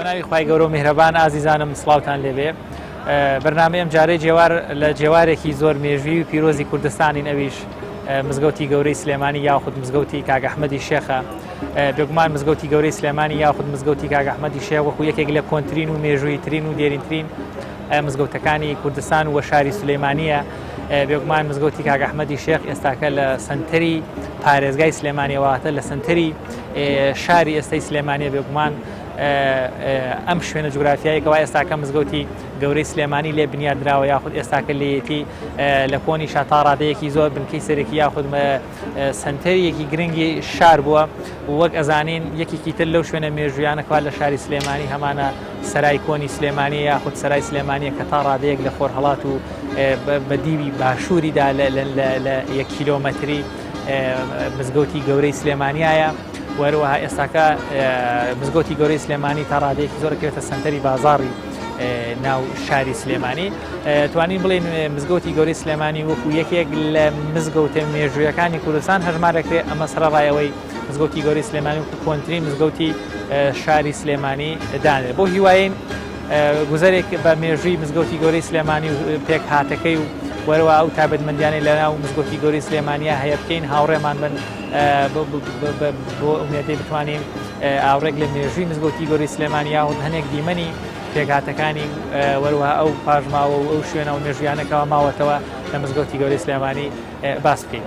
بەناوی خوای گەورە و میهرەبان ئازیزانم سڵاوتان لێبێ. بەرنامەی ئەم جارەی لە جێوارێکی زۆر مێژووی و پیرۆزی کوردستانین، ئەویش مزگەوتی گەورەی سلێمانی یاخود مزگەوتی کاک ئەحمەدی شێخە. بێگومان مزگەوتی گەورەی سلێمانی یاخود مزگەوتی کاک ئەحمەدی شێخ وەکو یەکێک لە کۆنترین و مێژوویترین و دێرینترین مزگەوتەکانی کوردستان و شاری سلێمانیە. بێگومان مزگەوتی کاک ئەحمەدی شێخ ئێستاکە لە سنتەری پارێزگای سلێمانیەوەتە لە سنتەری شاری ئێستای سلێمانیە. بێگومان ئەم شوێنە جوگرافیایەکەوە ئێستاکە مزگەوتی گەورەی سلێمانی لێ بنیادراوە، یاخود ئێستاکە لێیەتی لە کۆنی شاتا ڕادەیەکی زۆر بنکەی سەرەکی یاخود سنتەریەکی گرنگی شار بووە. وەک ئەزانین یەکێکی تر لەو شوێنە مێژویانەکە لە شاری سلێمانی هەمانە سەرای کۆنی سلێمانی یاخود سەرای سلێمانیە کە تا ڕادەیەک لە خۆرهەڵات و بە دیوی باشووریدا لە 1 کیلۆمەتری مزگەوتی گەورەی سلێمانیایە. وەروەها ئێستاکە مزگەوتی گەورەی سلێمانی تا ڕادەیەکی زۆر کەوێتە سنتەری بازاڕی ناو شاری سلێمانی. توانین بڵێن مزگەوتی گەورەی سلێمانی وەکو یەکێک لە مزگەوتە مێژوویەکانی کوردستان هەژمارەکرێت. ئەمە سەرڕایەوەی مزگەوتی گەورەی سلێمانی وەکو کۆنترین مزگەوتی شاری سلێمانی دانێت. بۆ هیوایین گوزەرێک بە مێژووی مزگەوتی گەورەی سلێمانی و پێک هاتەکەی و وەرەوە ئەو تایبەتمەندیانەی لە ناو مزگەوتی گەورەی سلێمانیە هەیە بکەین، هاوڕێمان بن بۆ ئومێدەی بتوانین ئاوڕێک لە مێژووی مزگەوتی گەورەی سلێمانیا و هەنێک دیمەنی پێکهاتەکانی وەروەها ئەو پاژماوە و ئەو شوێنە و مێژویانەکەەوە ماوەتەوە لە مزگەوتی گەورەی سلێمانی باس بکەین.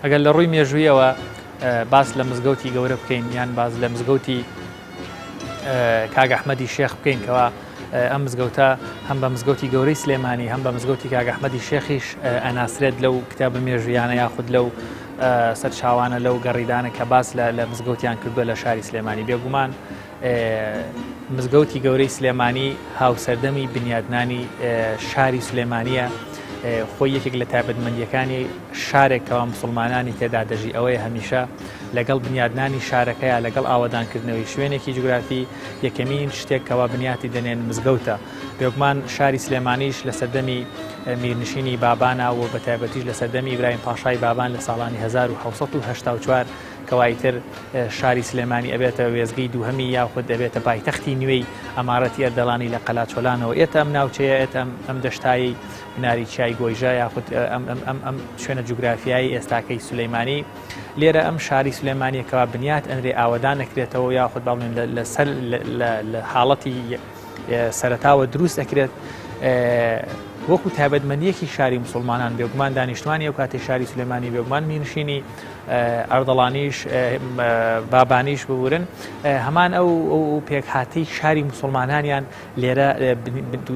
ئەگەر لە ڕووی مێژوویەوە باس لە مزگەوتی گەورە بکەین یان باز لە مزگەوتی کاک ئەحمەدی شێخ بکەین کەوا ئەم مزگەوتە هەم بە مزگەوتی گەورەی سلێمانی هەم بە مزگەوتی کاک ئەحمەدی شێخیش ئەناسرێت لەو کتابە مێژوویانە یاخود لەو سەرچاوانە لەو گەڕیدانە کە باس لە مزگەوتیان کردووە لە شاری سلێمانی. بێگومان مزگەوتی گەورەی سلێمانی هاوسەردەمی بنیادنانی شاری سلێمانیە. خۆی یەکێک لە تایبەتمەندیەکانی شارێکەوە مسلمانانی تێدا دەژی. ئەوەیە هەمیشە لەگەڵ بنیادنانی شارەکەیە لەگەڵ ئاوادانکردنەوەی شوێنێکی جوگرافی یەکەمین شتێکەوە بنیاتی دەنێن مزگەوتە. بێگومان شاری سلێمانیش لە سەردەمی میرنشینی بابانە و بە تایبەتیش لە سەردەمی ئیبراهیم پاشای بابان لە ساڵانی 1984 کەوایتر شاری سلێمانی ئەبێتە وێزگەی دووهەمی یاخود دەبێتە پایتەختی نوێی ئەمارەتی ئەردەڵانی لە قەلاچۆلانەوە. ئێتە ئەم ناوچەیە ئێتە ئەم دەشتایی بناری چای گۆیژە یاخود ئەم شوێنە جوگرافیایی ئێستاکەی سلەیمانی. لێرە ئەم شاری سلێمانیەکەوە بنیات ئەنرێ ئاوادان نەکرێتەوە یاخود باڵێن لە حاڵەتی سەرەتاوە دروست ئەکرێت وەکو تایبەتمەندیەکی شاری مسلمانان. بێگومان دانیشتوانی ئەو کاتی شاری سلێمانی بێگومان میرنشینی ئەردەڵانیش بابانیش ببورن هەمان ئەو پێکهاتی شاری مسلمانانیان لێرە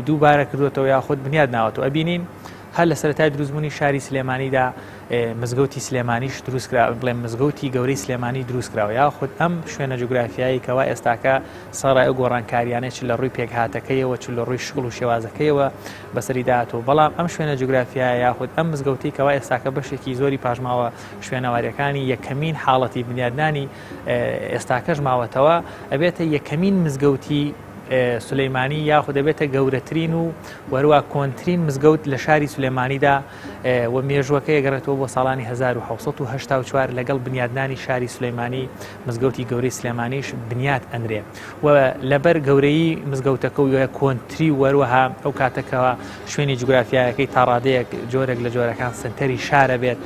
دووبارە کردوێتەوە یاخود بنیاد ناوەتەوە. ئەبینین هەر لە سەرەتای دروستبوونی شاری سلێمانیدا مزگەوتی سلێمانیش دروست کرا، بڵێم مزگەوتی گەورەی سلێمانی دروست کراوە. یاخود ئەم شوێنە جوگرافیایی کەوا ئێستاکە سەرای ئەو گۆڕانکاریانە چ لە ڕووی پێکهاتەکەیەوە چ لە ڕووی شغل و شێوازەکەیەوە بەسەری داهاتوە. بەڵام ئەم شوێنە جوگرافیایە یاخود ئەم مزگەوتی کەوا ئێستاکە بەشێکی زۆری پاژماوە شوێنەواریەکانی یەکەمین حاڵەتی بنیادنانی ئێستاکەش ماوەتەوە ئەبێتە یەکەمین مزگەوتی سلەیمانی یاخود دەبێتە گەورەترین و وەروە کۆنترین مزگەوت لە شاری سلێمانیدا و مێژوەکەی گەڕێتەوە بۆ ساڵانی 1984 لەگەڵ بنیادنانی شاری سلەیمانی مزگەوتی گەورەی سلێمانیش بنیاد ئەنرێ و لەبەر گەورەی مزگەوتەکە و کۆنتری وەروەها ئەو کاتەکەوە شوێنی جوگرافیایەکەی تا ڕادەیەک جۆرێک لە جۆرەکان سنتەری شارە بێت.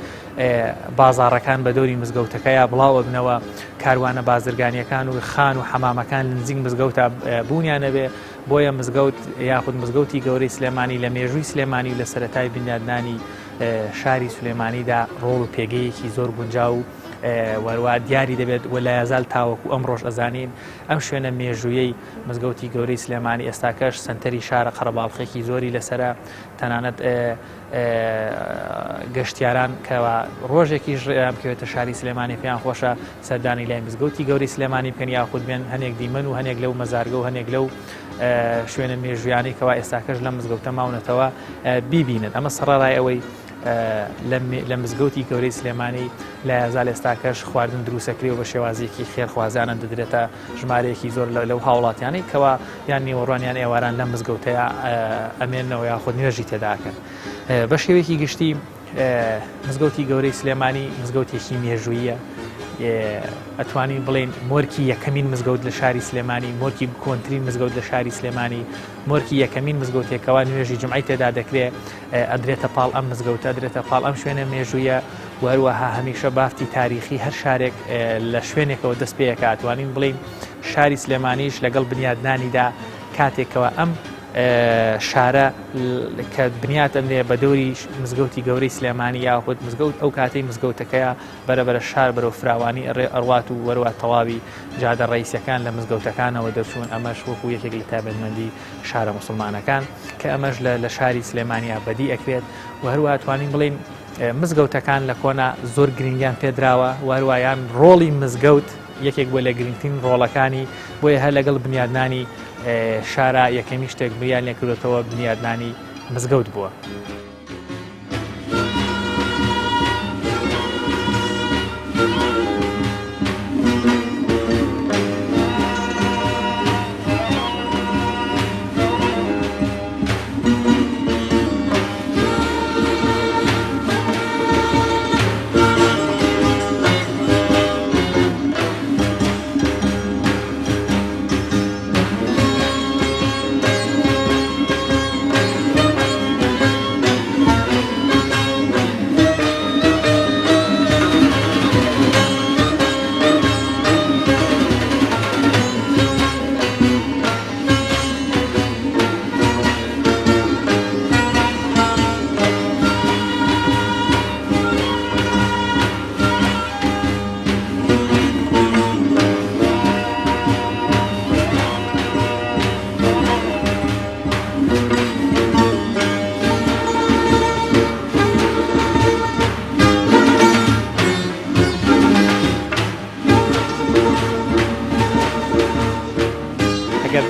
بازاڕەکان بە دەوری مزگەوتەکەیە بڵاو بنەوە، کاروانە بازرگانیەکان و خان و حەمامەکان لە نزیک مزگەوتە بوونیانە بێ. بۆیە مزگەوت یاخود مزگەوتی گەورەی سلێمانی لە مێژووی سلێمانی لە سەرەتای بنیادنانی شاری سلێمانیدا ڕۆڵ و پێگەیەکی زۆر گونجاو و وەروە دیاری دەبێت و لە یازال تاوەکو ئەمڕۆژ ئەزانین ئەم شوێنە مێژوویەی مزگەوتی گەورەی سلێمانی ئێستاکەش سنتەری شارە قەرەباڵخێکی زۆری لەسرە تەنانەت گەشتیاران کەوا ڕۆژێکی ژێیان بکەوێتە شاری سلێمانی پێیان خۆشە سەردانی لای مزگەوتی گەورەی سلێمانی بکەن یاخود بێن هەنێک دیمەن و هەنێک لەو مەزارگە و هەنێک لەو شوێنە مێژویانی کەوا ئێستاکەش لە مزگەوتە ماونەتەوە بیبینن ئەمە سەرڕای ئەوەی لە مزگەوتی گەورەی سلێمانی لە یازال ئێستاکەش خواردن دروستەکرێ و بە شێوازیەکی خێرخوازانە دەدرێتە ژمارەیەکی زۆر لەو هاوڵاتیانەی کەوا یان نیوەڕوانیان ئێواران لە مزگەوتەیە ئەمێنەوە یاخود نوێژی تێداکەن بە شێوەیەکی گشتی مزگەوتی گەورەی سلێمانی مزگەوتێکی مێژوویە ئەتوانین بڵێن مۆرکی یەکەمین مزگەوت لە شاری سلێمانی مۆرکی کۆنترین مزگەوت لە شاری سلێمانی مۆرکی یەکەمین مزگەوتێکەوە نوێژی جمعی تێدا دەکرێت ئەدرێتە پاڵ ئەم مزگەوتە ئەدرێتە پاڵ ئەم شوێنە مێژوویە وهروەها هەمیشە بافتی تاریخی هەر شارێک لە شوێنێکەوە دەست پێیەکە ئەتوانین بڵین شاری سلێمانیش لەگەڵ بنیادنانیدا کاتێکەوە ئەم شارە کە بنیات ئەمرێ بە دەوری مزگەوتی گەورەی سلێمانی یاخود مزگەوت ئەو کاتەی مزگەوتەکەیە بەرەبەرە شار بەرەو فراوانی ئەڕوات و وەروە تەواوی جادە ڕئیسیەکان لە مزگەوتەکانەوە دەچوون ئەمەش وەکو یەکێک لە تایبەتمەندی شارە موسڵمانەکان کە ئەمەش لە شاری سلێمانیا بەدی ئەکرێت و هەروە توانین بڵین مزگەوتەکان لە کۆنا زۆر گرنگیان پێدراوە وهروایان ڕۆڵی مزگەوت یەکێک بۆ لە گرنگترین ڕۆڵەکانی بۆیە هەر لەگەڵ بنیادنانی شارە یەکەمی شتێک بریان لێکردێتەوە بنیادنانی مزگەوت بووە.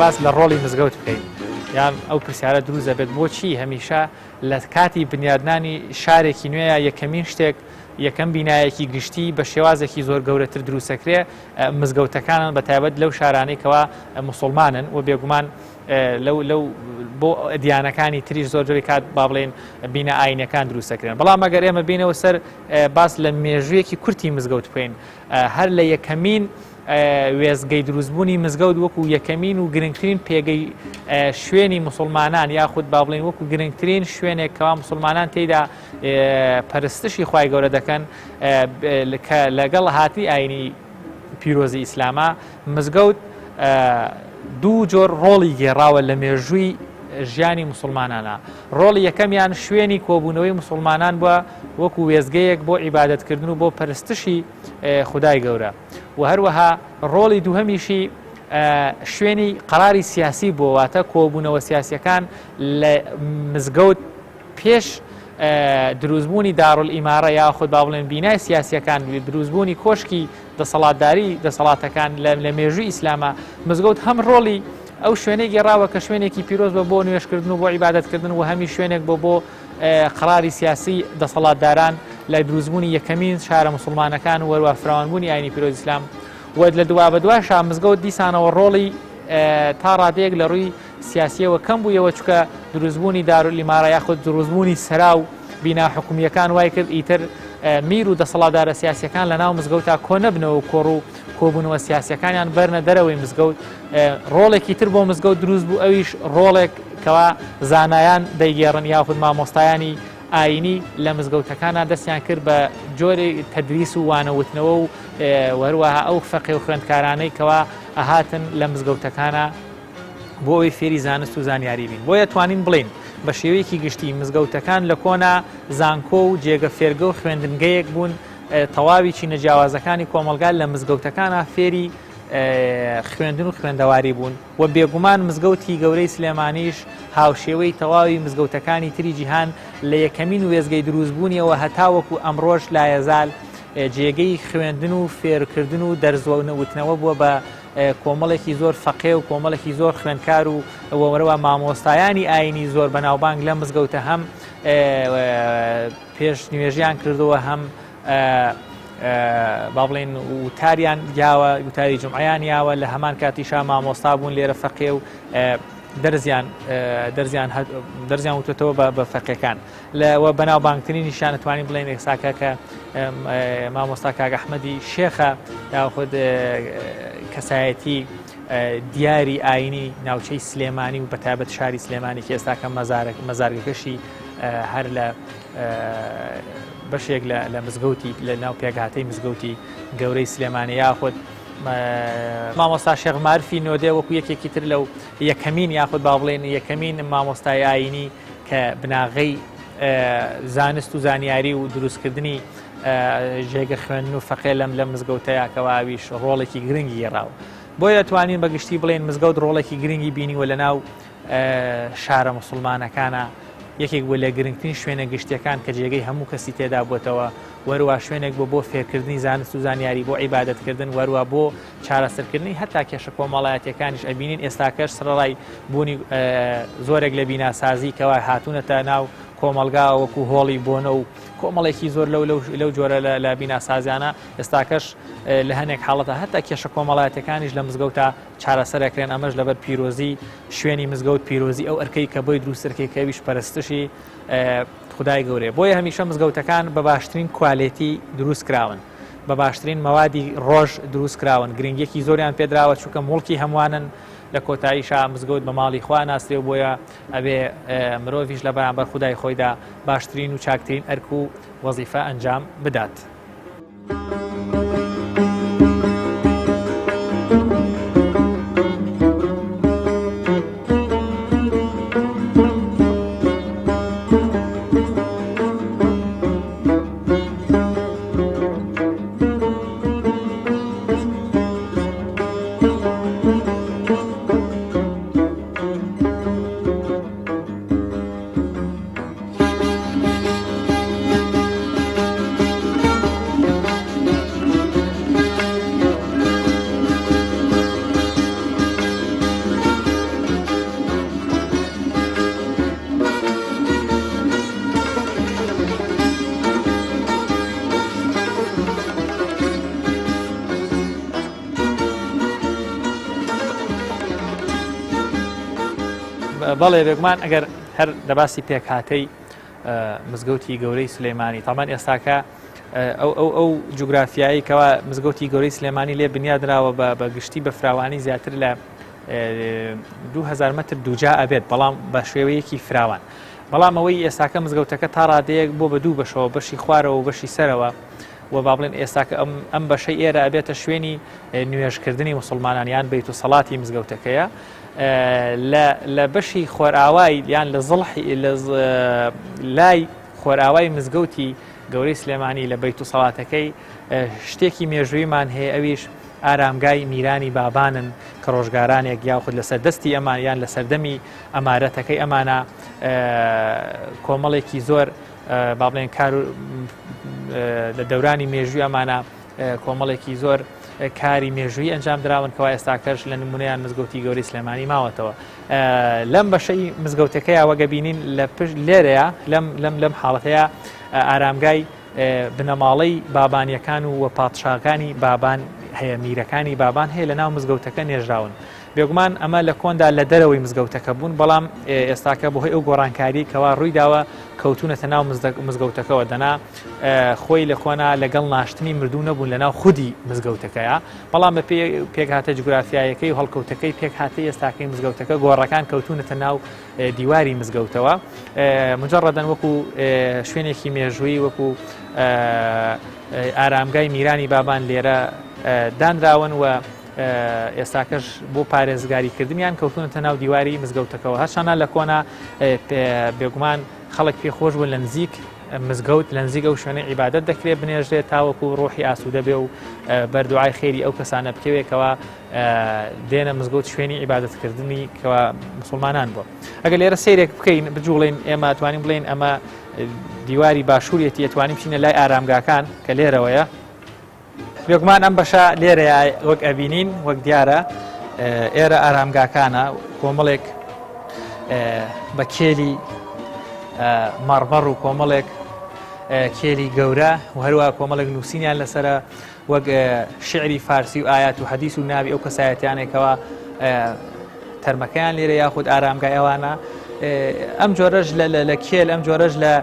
باس لە ڕۆڵی مزگەوت بکەین یان ئەو پرسیارە دروست دەبێت بۆچی هەمیشە لە کاتی بنیادنانی شارێکی نوێیە یەکەمین شتێک یەکەم بینایەکی گشتی بە شێوازێکی زۆر گەورەتر دروستەکرێ مزگەوتەکانن بە تایبەت لەو شارانەی کەوا موسڵمانن و بێگومان لەو بۆ دیانەکانی تریش زۆر جۆری کات با بڵێن بینە ئاینەکان دروستەکرێن بەڵام ئەگەر ئێمە بینەوە سەر باس لە مێژوویەکی کورتی مزگەوت بکەین هەر لە یەکەمین وێزگەی دروستبوونی مزگەوت وەکو یەکەمین و گرنگترین پێگەی شوێنی مسلمانان یاخود با بڵێن وەکو گرنگترین شوێنێک کەوا مسلمانان تێیدا پەرستشی خوای گەورە دەکەن لەگەڵ هاتی ئاینی پیرۆزی ئیسلامە مزگەوت دوو جۆر ڕۆڵی گێڕاوە لە مێژووی ژیانی مسلمانانە ڕۆڵی یەکەمیان شوێنی کۆبوونەوەی مسلمانان بووە وەکو وێزگەیەک بۆ عیبادەتکردن و بۆ پەرستشی خودای گەورە و هەروەها ڕۆڵی دووهەمیشی شوێنی قەراری سیاسی بۆ واتە کۆبوونەوە سیاسیەکان لە مزگەوت پێش دروستبوونی دارولئیمارە یاخود با بڵێن بینای سیاسیەکان دروستبوونی کۆشکی دەسەڵاتداری دەسەڵاتەکان لە مێژووی ئیسلامە مزگەوت هەم ڕۆڵی ئەو شوێنەی گێڕاوە کە شوێنێکی پیرۆز بە بۆ نوێشکردن و بۆ عیبادەتکردن و هەمی شوێنێک بۆ قەراری سیاسی دەسەڵاتداران لە دروستبوونی یەکەمین شارە مسلمانەکان و وەروە فراوانبوونی ئاینی پیرۆزی ئیسلام و لە دوا بە دوای شا مزگەوت دیسانەوە ڕۆڵی تا ڕادەیەک لە ڕووی سیاسیەوە کەم بوویەوە چکە دروستبوونی دارولئیمارە یاخود دروستبوونی سەرا و بینا حکومیەکان وای کرد ئیتر میر و دەسەڵاتدارە سیاسیەکان لە ناو مزگەوتا کۆ نەبنەوە کۆڕ و کۆبوونەوە سیاسیەکانیان بەرنە دەرەوەی مزگەوت ڕۆڵێکی تر بۆ مزگەوت دروست بوو ئەویش ڕۆڵێک کەوا زانایان دەیگێڕن یاخود مامۆستایانی ئاینی لە مزگەوتەکانە دەستیان کرد بە جۆری تەدریس و وانەوتنەوە و وەروەها ئەو فەقێ و خوێندکارانەی کەوا ئەهاتن لە مزگەوتەکانە بۆ ئەوی فێری زانست و زانیاری بین بۆیە توانین بڵین بە شێوەیەکی گشتی مزگەوتەکان لە کۆنا زانکۆ و جێگە فێرگە و خوێندنگەیەک بوون تەواوی چینە جیاوازەکانی کۆمەلگا لە مزگەوتەکانە فێری خوێندن و خوێندەواری بوون و بێگومان مزگەوتی گەورەی سلێمانیش هاوشێوەی تەواوی مزگەوتەکانی تری جیهان لە یەکەمین وێزگەی دروستبوونیەوە هەتاوەکو ئەمڕۆژ لایەزال جێگەی خوێندن و فێرکردن و دەرزوەوتنەوە بووە بە کۆمەڵێکی زۆر فەقێ و کۆمەڵێکی زۆر خوێندکار و وەرەوە مامۆستایانی ئاینی زۆر بەناوبانگ لە مزگەوتە هەم پێش نوێژیان کردەوە هەم با بڵێن وتاریان یاوە وتاری جمعیان یاوە لە هەمان کاتیشا مامۆستا بوون لێرە فەقێ و دەرزیان وتێتەوە بە فەقێکان لەوە بەناوبانگترین نیشان دەتوانین بڵێن ئێساکە کە مامۆستا کاک ئەحمەدی شێخە یاخود کەسایەتی دیاری ئاینی ناوچەی سلێمانی و بەتایبەت شاری سلێمانی کە ئێستاکە مەزارگەکەشی هەر لە بەشێک لە مزگەوتی لە ناو پێکهاتەی مزگەوتی گەورەی سلێمانی یاخود مامۆستا شێخ مارفی نۆدێ وەکو یەکێکی تر لەو یەکەمین یاخود با بڵێن یەکەمین مامۆستای ئاینی کە بناغەی زانست و زانیاری و دروستکردنی ژێگە خوێندن و فەقێ لە مزگەوتەیە کەواویش ڕۆڵێکی گرنگی گێڕاوە بۆیە دەتوانین بەگشتی بڵێن مزگەوت ڕۆڵێکی گرنگی بینیوە لە ناو شارە موسڵمانەکانە یەکێک بووە لە گرنگترین شوێنە گشتیەکان کە جێگەی هەموو کەسی تێدا بووتەوە وەروە شوێنێک بۆ فێرکردنی زانست و زانیاری بۆ عیبادەتکردن وەروە بۆ چارەسەرکردنی هەتا کێشە کۆمەڵایەتیەکانیش ئەبینین ئێستاکەش سڕەڕای بوونی زۆرێک لە بیناسازی کەوا هاتوونەتە ناو کۆمەلگا وەکو هۆڵی بۆنە و کۆمەڵێکی زۆر لەو جۆرە لە بیناسازیانە ئێستاکەش لە هەنێک حاڵەتە هەتا کێشە کۆمەڵایەتەکانیش لە مزگەوتە چارەسەرەکرێن ئەمەش لەبەر پیرۆزی شوێنی مزگەوت پیرۆزی ئەو ئەرکەی کە بۆی دروستەکەیکەویش پەرستشی خدای گەورەیە بۆیە هەمیشە مزگەوتەکان بە باشترین کوالێتی دروست کراون بە باشترین مەوادی ڕۆژ دروست کراون گرنگیەکی زۆریان پێدراوە چونکە موڵکی هەمووانن لە کۆتاییشا مزگەوت بە ماڵی خوا ناسرێ بۆیە ئەبێ مرۆڤیش لە بەرامبەر خودای خۆیدا باشترین و چاکترین ئەرک و وەزیفە ئەنجام بدات. بەڵێ بێگومان ئەگەر هەر دەباسی پێکهاتەی مزگەوتی گەورەی سلێمانی تامان ئێستاکە ئەو جوگرافیایی کەوا مزگەوتی گەورەی سلێمانی لێ بنیادراوە بە گشتی بە فراوانی زیاتر لە 2000 متر دووجا ئەبێت بەڵام بە شێوەیەکی فراوان بەڵام ئەوەی ئێستاکە مزگەوتەکە تا ڕادەیەک بۆ بە دوو بەشەوە بەشی خوارەوە و بەشی سەرەوە و با بڵێن ئێستاکە ئەم بەشەی ئێرە ئەبێتە شوێنی نوێژکردنی موسڵمانان یان بەیت و سەڵاتی مزگەوتەکەیە لە بەشی خۆرئاوای یان لە زڵحی لای خۆرئاوای مزگەوتی گەورەی سلێمانی لە بەیت و سەڵاتەکەی شتێکی مێژوویمان هەیە ئەویش ئارامگای میرانی بابانن کە ڕۆژگارانێک یاخود لەسەر دەستی ئەمان یان لە سەردەمی ئەمارەتەکەی ئەمانە کۆمەڵێکی زۆر با بڵێن کار لە دەورانی مێژووی ئەمانە کۆمەڵێکی زۆر کاری مێژووی ئەنجام دراون کەوا ئێستاکەش لە نمونەیان مزگەوتی گەورەی سلێمانی ماوەتەوە لەم بەشەی مزگەوتەکەی ئەوەگە بینین لە پشت لێرەیە لەم حاڵەتەیە ئارامگای بنەماڵەی بابانیەکان و پادشاکانی بابان هەیە میرەکانی بابان هەیە لە ناو مزگەوتەکە نێژراون بێگومان ئەمە لە کۆندا لە دەرەوەی مزگەوتەکە بوون بەڵام ئێستاکە بۆهۆی ئەو گۆڕانکاری کەوا ڕووی داوە کەوتونەتە ناو مزگەوتەکەەوە دەنا خۆی لە کۆنا لەگەڵ ناشتنی مردوو نەبوون لە ناو خودی مزگەوتەکەیە بەڵام بە پێکهاتە جوگرافیایەکەی و هەڵکەوتەکەی پێکهاتەی ئێستاکەی مزگەوتەکە گۆڕەکان کەوتونەتە ناو دیواری مزگەوتەوە مجەڕەدەن وەکو شوێنێکی مێژووی وەکو ئارامگای میرانی بابان لێرە دانراون و ئێستاکەش بۆ پارێزگاریکردنیان کەوتونەتە ناو دیواری مزگەوتەکەەوە هەرچانە لە کۆنا بێگومان خەڵک پێخۆش بوون لە نزیک مزگەوت لە نزیک ئەو شوێنەی عیبادەت دەکرێت بنێژرێت تاوەکو ڕۆحی ئاسوودە بێ و بەردوعای خێری ئەو کەسانە بکەوێتەوە دێنە مزگەوت شوێنی عیبادەتکردنی کەوا مسلمانان بووە. ئەگەر لێرە سیرێک بکەین بجوڵین ئێمە توانین بڵین ئەمە دیواری باشووریەتی ئەتوانین بچینە لای ئارامگاکان کە لێرەوەیە. بێگومان ئەم بەشە لێرەیە وەک ئەبینین وەک دیارە ئێرە ئارامگاکانە کۆمەڵێک بە کێلی مەڕمەڕ و کۆمەڵێک کێلی گەورە و هەروە کۆمەڵێک نووسینیان لەسرە وەک شعری فارسی و ئايات و حەدیث و ناوی ئەو کەسایەتیانێکەوە تەرمەکەیان لێرە یاخود ئارامگای ئەوانە. ئەم جۆرەش لە کێل ئەم جۆرەش لە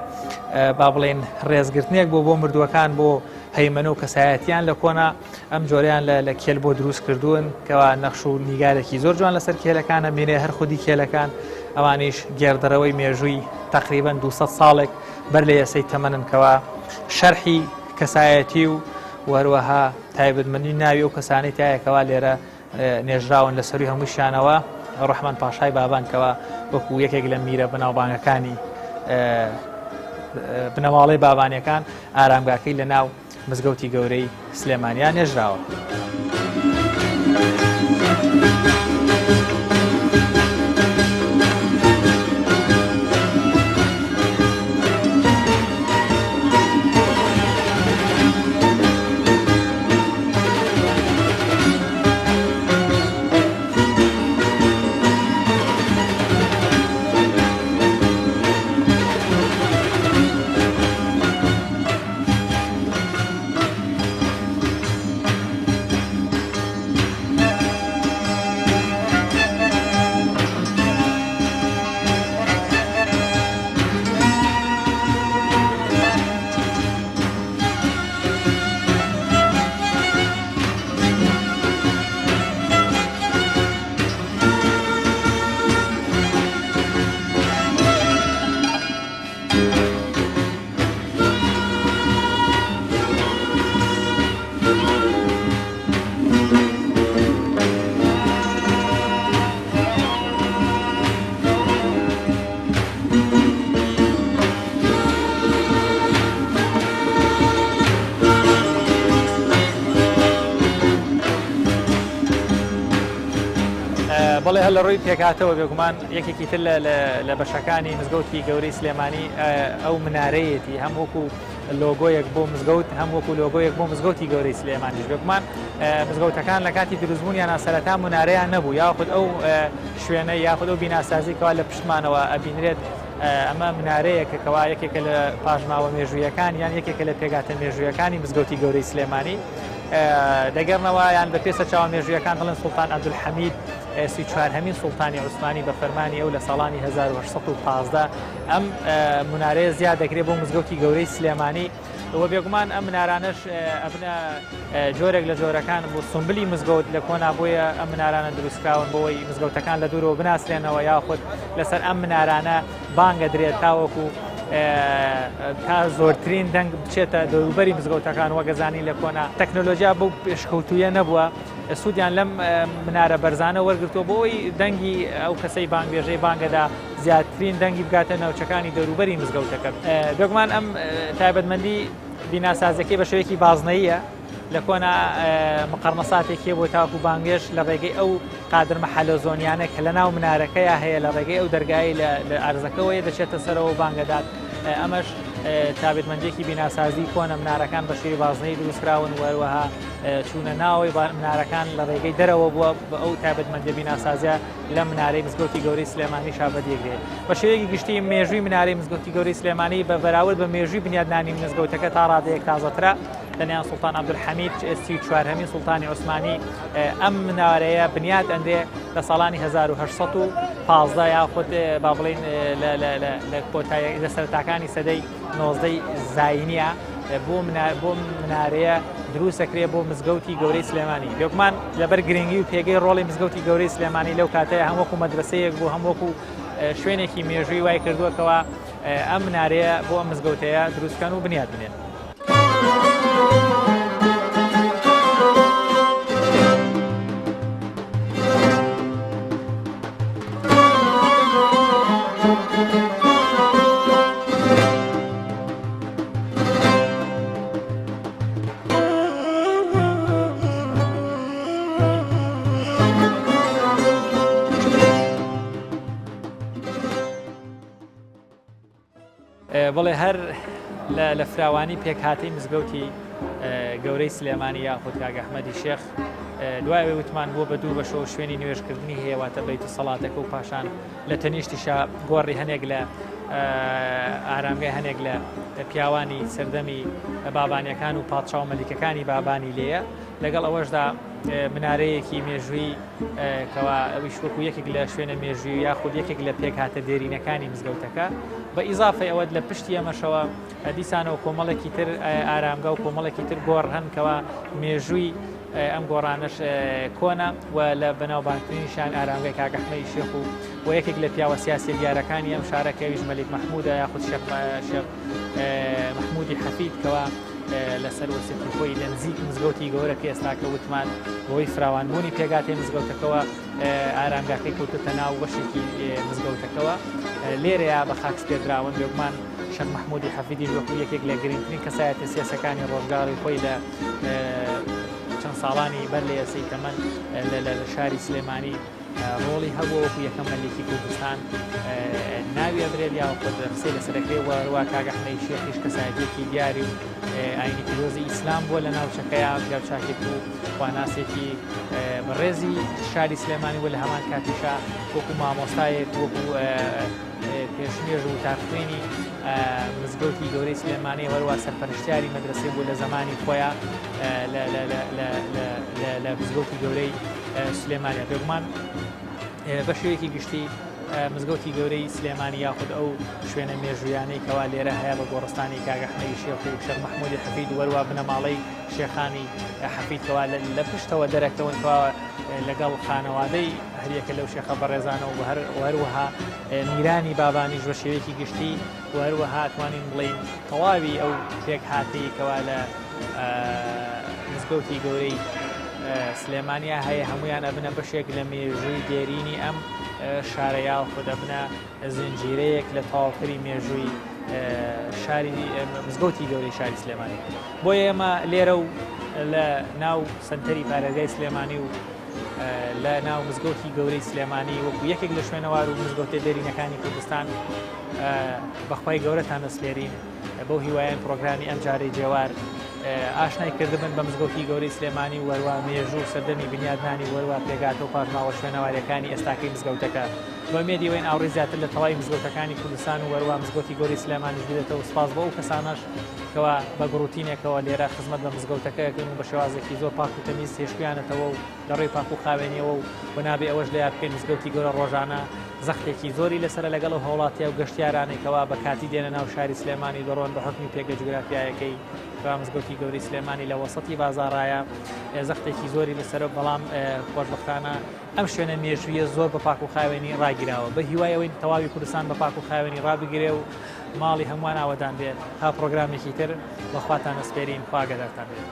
با بڵێن ڕێزگرتنێک بۆ مردووەکان بۆ هەیمەنە و کەسایەتیان لە کۆنا ئەم جۆریان لە کێل بۆ دروست کردوون کەوا نەخش و نیگارێکی زۆر جوان لەسەر کێلەکانە مێنێ هەر خودی کێلەکان ئەوانیش گێردەرەوەی مێژووی تقریبا 200 ساڵێک بەر لە یاسەی تەمەنن کەوا شەرحی کەسایەتی و وەروەها تایبەتمەندی ناوی ئەو کەسانی تایەکەوا لێرە نێژراون لە سەروی هەمووشیانەوە. ڕەحمان پاشای بابانکەوە وەکو یەکێک لە میرە بەناوبانگەکانی بنەماڵەی بابانیەکان ئارامگاکەی لە ناو مزگەوتی گەورەی سلێمانیان نێژراوە. بەڵێ هەر لە ڕووی پێکاتەوە بێگومان یەکێکی تر لە بەشەکانی مزگەوتی گەورەی سلێمانی ئەو منارەیەتی هەم وەکو لۆگۆیەک بۆ مزگەوت هەم وەکو لۆگۆیەک بۆ مزگەوتی گەورەی سلێمانیش بێگومان مزگەوتەکان لە کاتی دروستبوونیان سەرەتا منارەیان نەبوو یاخود ئەو شوێنە یاخود ئەو بیناسازیکەوە لە پشتمانەوە ئەبینرێت ئەمە منارەیەکەکەوا یەکێکە لە پاژماوە مێژوویەکان یان یەکێکە لە پێگاتە مێژوویەکانی مزگەوتی گەورەی سلێمانی دەگەڕنەوە یان بە پێسە چاوە مێژوویەکان دەڵێن سوڵتان عەبدولحەمید 34هەمین سوڵتانی عوسمانی بە فەرمانی ئەو لە ساڵانی 1815 ئەم منارەیە زیاد دەکرێت بۆ مزگەوتی گەورەی سلێمانی وە بێگومان ئەم منارانەش ئەبنە جۆرێک لە جۆرەکان بۆ سمبلی مزگەوت لە کۆنا بۆیە ئەم منارانە دروستکراون بۆەوەی مزگەوتەکان لە دوورەوە بناسرێنەوە یاخود لەسەر ئەم منارانە بانگە درێت تاوەکو تا زۆرترین دەنگ بچێتە دەوروبەری مزگەوتەکان وەگەزانی لە کۆنا تەکنۆلۆژیا بەو پێشکەوتویە نەبووە سوودیان لەم منارە بەرزانە وەرگرتووە بۆی دەنگی ئەو کەسەی بانگێژەی بانگەدا زیاترین دەنگی بگاتە ناوچەکانی دەوروبەری مزگەوتەکە. بێگومان ئەم تایبەتمەندی بیناسازەکەی بە شێوەیەکی بازنەییە لە کۆنا مقەرنەساتێکی بۆ تاوەکو بانگێش لە ڕێگەی ئەو قادرمە حەلۆزۆنیانە کە لە ناو منارەکەیە هەیە لە ڕێگەی ئەو دەرگایی لە ئارزەکەەوەی دەچێتە سەرەوە بانگەدات. ئەمەش تابێتمەندێکی بیناسازی کۆنە منارەکان بە شێوەی بازنەی دروستکراون وەروەها چوونە ناوەی منارەکان لە ڕێگەی دەرەوە بووە بە ئەو تایبەتمەندی بیناسازیە لە منارەی مزگەوتی گەورەی سلێمانی شابەدیەگرێت. بە شێوەیەکی گشتی مێژووی منارەی مزگەوتی گەورەی سلێمانی بە بەراورد بە مێژووی بنیادنانی مزگەوتەکە تا ڕادەیەک تازەترە لەنێوان سوڵتان عەبدولحەمید 34هەمین سوڵتانی عوسمانی ئەم منارەیە بنیاد ئەندێ لە ساڵانی 1815 یاخود با بڵێن لە کۆتایی لە سەرەتاکانی سەدەی 19 زاینیە بۆ منارەیە دروستەکرێت بۆ مزگەوتی گەورەی سلێمانی. بێگومان لەبەر گرنگی و پێگەی ڕۆڵی مزگەوتی گەورەی سلێمانی لەو کاتەیە هەم وەکو مەدرسەیەک بوو هەم وەکو شوێنێکی مێژووی وای کردووەکەوە ئەم منارەیە بۆ ئەم مزگەوتەیە دروستکەن و بنیاد بنێن. بڵێ هەر لە فراوانی پێک هاتی مزگەوتی گەورەی سلێمانی یاخود کاک ئەحمەدی شێخ دوای وتمان بۆ بە دوو بەشەوە شوێنی نوێژکردنی هەیەواتە بەیت سەڵاتەکە و پاشان لە تەنیشتیشا گۆڕی هەنێک لە ئارامگای هەنێک لە پیاوانی سەردەمی بابانیەکان و پادشا و مەلیکەکانی بابانی لێیە لەگەڵ ئەوەشدا منارەیەکی مێژووی کەوا ئەویش وەکو یەکێک لە شوێنە مێژووی یاخود یەکێک لە پێک هاتە دێرینەکانی مزگەوتەکە بە ئیزافەی ئەوە لە پشتی ئەمەشەوە دیسانەوە کۆمەڵێکی تر ئارامگا و کۆمەڵێکی تر گۆڕ هەن کەوا مێژووی ئەم گۆڕانش کۆنا و لە بەناوبانگترینیشان ئارامگای کاک ئەحمەدی شێخ و یەکێک لە پیاوە سیاسی دیارەکانی ئەم شارەکەویش مەلیک مەحموودە یاخود شێخ محمودی حەفید کەوا لەسەر وەسیەتی خۆی لە نزیک مزگەوتی گەورەکە ئێستاکە وتمان بۆی فراوانبوونی پێگاتێ مزگەوتەکەەوە ئارامگاکەی کەوتوتە ناو بەشێکی مزگەوتەکەەوە لێرەیە بە خاکس پێدراون بێگومان شێخ محمودی حەفیدی وەکو یەکێک لە گرنگترین کەسایەتە سیاسەکانی ڕۆژگاری خۆی لە چەند ساڵانی بەر لە یاسەی تەمەن لە شاری سلێمانی ڕۆڵی هەبوو وەکو یەکەم مەلیکی کوردستان ناوی ئەبرێت یا قسەی لەسەرەکەی وەروە کاک ئەحمەدی شێخیش کەسایەتێکی دیاری و ئاینی پیرۆزی ئیسلام بووە لە ناوچەکەیە پیاوچاکێک و خواناسێکی بەڕێزی شاری سلێمانی بووە لە هەمان کاتیشا وەکو مامۆستایەک وەکو پێشمێژ و تاقوێنی مزگەوتی گەورەی سلێمانی وەروە سەرپەرشتیاری مەدرسەی بوو لە زمانی خۆیان لە مزگەوتی گەورەی سلێمانیا بێگومان بە شێوەیەکی گشتی مزگەوتی گەورەی سلێمانی یاخود ئەو شوێنە مێژویانەی کەوا لێرە هەیە بە گۆڕستانی کاک ئەحمەدی شێخ و شێخ محمودی حەفید وەروە بنەماڵەی شێخانی حەفیدکەوا لە پشتەوە دەرەکەونکەوە لەگەڵ خانەوادەی هەریەکە لەو شێخە بەڕێزانەوە وهەروەها میرانی بابانیش بە شێوەیەکی گشتی وهەروەها توانین بڵین تەواوی ئەو پێک هاتیکەوا لە مزگەوتی گەورەی سلێمانیا هەیە هەمویان ئەبنە بەشێک لە مێژووی دێرینی ئەم شارەیاڵ خۆ دەبنە زنجیرەیەک لە تاڵتری مێژووی شاری مزگەوتی گەورەی شاری سلێمانی بۆیە ئێمە لێرە و لە ناو سنتەری پارێزگای سلێمانی و لە ناو مزگەوتی گەورەی سلێمانی وەکو یەکێک لە شوێنەوار و مزگەوتە دێرینەکانی کوردستان بەخوای گەورەتان دەسپێرین بەو هیوایان پرۆگرامی ئەم جارەی جێوار ئاشنای کردبن بە مزگەوتی گەورەی سلێمانی وەروە مێژوو سەردەمی بنیادنانی وەروە پێگاتە و پاژماوە شوێنەوارەکانی ئێستاکەی مزگەوتەکە بەمێدی وێن ئاوڕێی زیاتر لە تەواوی مزگەوتەکانی کوردستان و وەروە مزگەوتی گەورەی سلێمانیش بدێتەوە سپاس بۆ ئەو کەسانەش کەوا بە گروتینێکەوە لێرە خزمەت بە مزگەوتەکەکەن و بە شێوازێکی زۆر پاک و تەمیز هێشتیانەتەوە و لە ڕێی پاک و خاوێنیەوە و بەنابێ ئەوەش لە یادکەین مزگەوتی گەورە ڕۆژانە زەختێکی زۆری لەسرە لەگەڵ و هەوڵاتیا و گەشتیارانێکەوە بە کاتی دێنە ناو شاری سلێمانی دەڕۆن بە حکمی پێگە جوگرافیایەکەی مزگەوتی گەورەی سلێمانی لە وەسەتی بازاڕایە زەختێکی زۆری لەسرە بەڵام خۆشبەختانە ئەم شوێنە مێژوویە زۆر بە پاک و خاوێنی ڕاگیراوە بە هیوایەوەی تەواوی کوردستان بە پاک و خاوێنی ڕابگرێ و ماڵی هەمووان ئاوەدان بێت تا پرۆگرامێکی تر بەخواتان ئەسپێرین خواگەدارتان بێت.